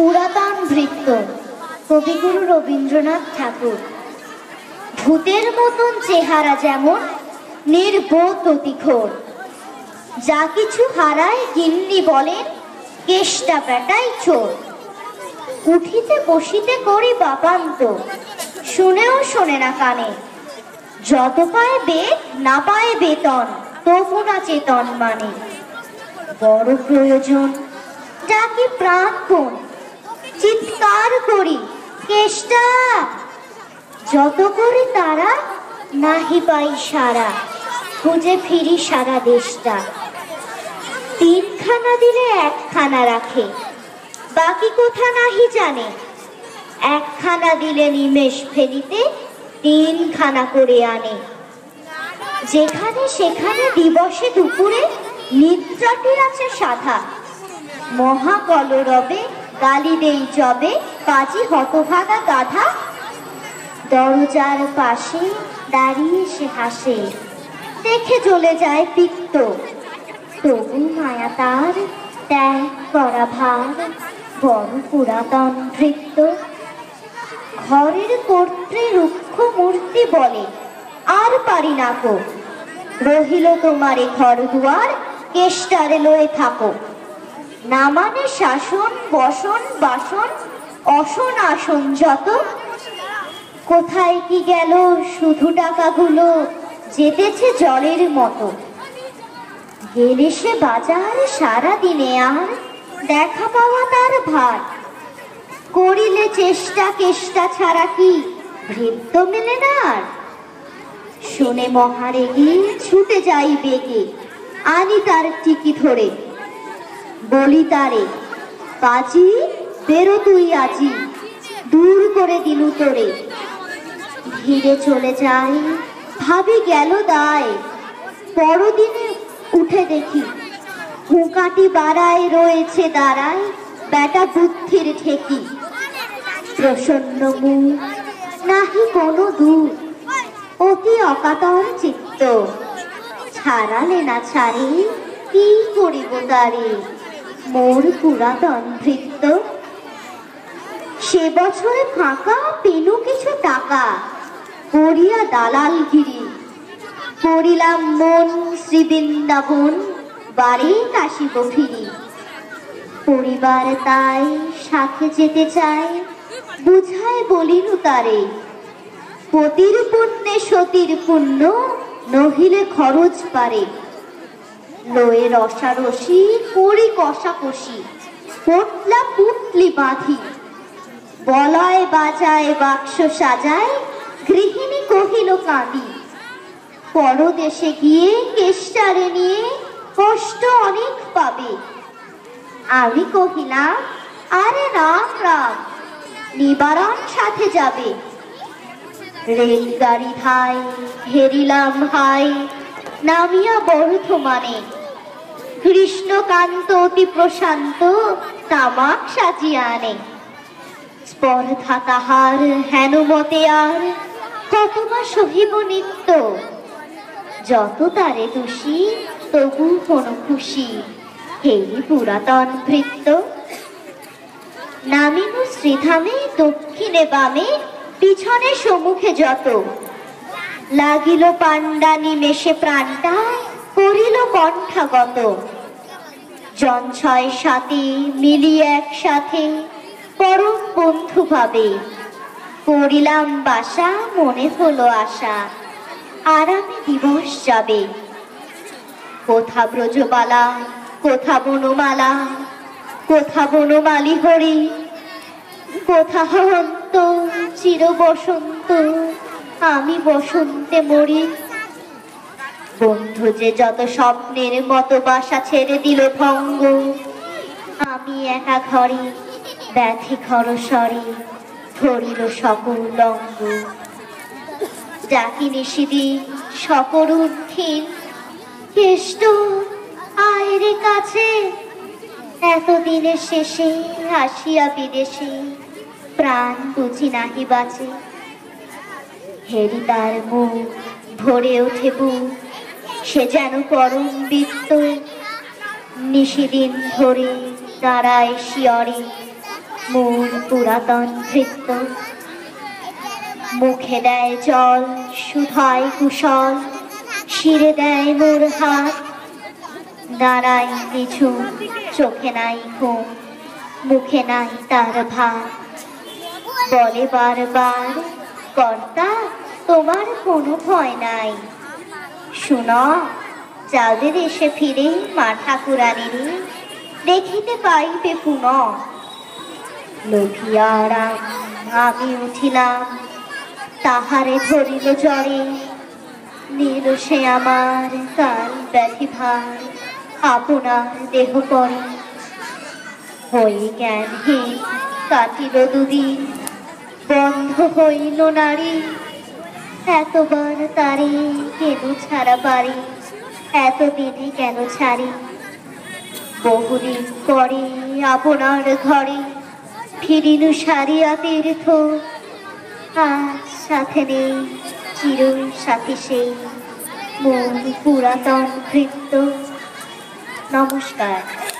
পুরাতন ভৃত্য কবিগুরু রবীন্দ্রনাথ ঠাকুর। ভূতের মতন চেহারা যেমন, নির্বোধ অতিখোর। যা কিছু হারায় গিন্নি বলেন, কেষ্টা বেটাই চোর। উঠিতে বসিতে করি বাপান্ত, শুনেও শোনে না কানে। যত পায় বেদ না পায় বেতন, তবু না চেতন মানে। বড় প্রয়োজন ডাকি প্রাণপণ, চিৎকার করি কেষ্টা। যত করি তারা নাহি পাই সারা, খুঁজে ফিরি সারা দেশটা। তিনখানা দিলে একখানা রাখে, বাকি কোথা নাহি জানে। একখানা দিলে নিমেষ ফেলিতে তিনখানা করে আনে। যেখানে সেখানে দিবসে দুপুরে নিদ্রাটির আছে সাধা। মহাকলরবে গালি দেই যবে, কাজী হতভাগা গাধা। দরজার পাশে দাঁড়িয়ে সে হাসে, দেখে চলে যায় পিত্ত। তবু মায়া তার ত্যাগ করা ভার, বড় পুরাতন ভৃত্য। ঘরের কর্ত্রী রুক্ষ মূর্তি বলে, আর পারি না কো। রহিল তোমারে ঘর দুয়ার, কেষ্টারে লয়ে থাকো। না মানে শাসন বসন বাসন, অসন আসন যত। কোথায় কি গেল শুধু টাকাগুলো, যেতেছে জলের মতো। গেলে সে বাজার সারা দিনে আর, দেখা পাওয়া তার ভার। করিলে চেষ্টা কেষ্টা ছাড়া কি ভৃত্য মেলে না আর। শুনে মহারেগে ছুটে যাই বেগে, আনি তার টিকি ধরে। বলি তারে, পাজি বেরো তুই আজি, দূর করে দিলু তোরে। ধীরে চলে যাই, ভাবি গেল দায়। পরদিনে উঠে দেখি, হুঁকাটি বাড়ায় রয়েছে দাঁড়ায়, বেটা বুদ্ধির ঠেকি। প্রসন্ন মুখ নাহি কোনো দূর, অতি অকাতর চিত্ত। ছাড়ালে না ছাড়ি কি করিব তারে, মোর পুরাতন ভৃত্য। সে বছরে ফাঁকা পেনু কিছু টাকা, করিয়া দালালগিরি। করিলাম মন শ্রীবৃন্দাবন, বাড়ি কাশিব ফিরি। পরিবার তাই সাথে যেতে চায়, বুঝায় বলিনু তারে। পতির পুণ্যে সতীর পুণ্য, নহিলে খরচ পারে। লয়ে রসারসি করি কষাকষি, পটলা পুতলি বাঁধি। বলয় বাজায় বাক্স সাজায়, গৃহিণী কহিল কাঁদি। পরদেশে গিয়ে কেষ্টারে নিয়ে, কষ্ট অনেক পাবে। আমি কহিলাম, আরে রাম রাম, নিবারণ সাথে যাবে। রেলগাড়ি ধাই হেরিলাম হাই, নামিয়া বর্ধমানে। কৃষ্ণকান্ত অতি প্রশান্ত, তামাক সাজিয়া আনে। স্পর্ধা তাহার হেন মতে আর, কত বা সহিব নিত্য। যত তারে দোষী তবু কোনো খুশি, হেই পুরাতন ভৃত্য। নামিনু শ্রীধামে দক্ষিণে বামে, পিছনে সম্মুখে যত। লাগিল পাণ্ডা নিমেষে প্রাণটা, করিল কণ্ঠাগত। জন ছয় সাথে মিলিয়ে একসাথে, পরম বন্ধু ভাবে। করিলাম বাসা মনে হলো আশা, আরামে দিবস যাবে। কোথা ব্রজবালা কোথা বনমালা, কোথা বনমালী হরি। কোথা হন্ত চির বসন্ত, আমি বসন্তে মরি। বন্ধু যে যত স্বপ্নের মতো বাসা ছেড়ে দিল ভঙ্গ, আমি একা ঘরে ব্যথি খরস্বরে, ধরিল সকল অঙ্গ। ডাকি নিশিদিন সকরুদ্দিন, কেষ্ট আয় রে কাছে। এতদিনের শেষে আসিয়া বিদেশে, প্রাণ বুঝি নাহি বাঁচে। হেরি তার মুখ ভরে ওঠে বুক, সে যেন পরম বৃত্ত। নিশিদিন ধরে দাঁড়ায় শিয়রে, মোর পুরাতন ভৃত্য। মুখে দেয় জল শুধায় কুশল, শিরে দেয় মোর হাত। দাঁড়াই নিঝু, চোখে নাই ঘুম, মুখে নাই তার ভাত। বলে বারবার, কর্তা তোমার কোনো ভয় নাই। শুনো, যাবে দেশে ফিরে মা ঠাকুরানীর, দেখিতে পাইবে পুনঃ। লোভিয়ারাম আমি উঠিলাম, তাহারে ধরিল জ্বরে। নীল সে আমার কাল ব্যাধি ভার, আপনার দেহ পরে। হই জ্ঞানহীন কাটিল দুদিন, বন্ধ হইল নারী। এতবার তারে কেন ছাড়া পারি, এতদিনে কেন ছাড়ি। বহুদিন পরে আপনার ঘরে ফিরিল সারিয়া তীর্থ। আজ সাথে নেই চির সাথী সেই মোর পুরাতন ভৃত্য। নমস্কার।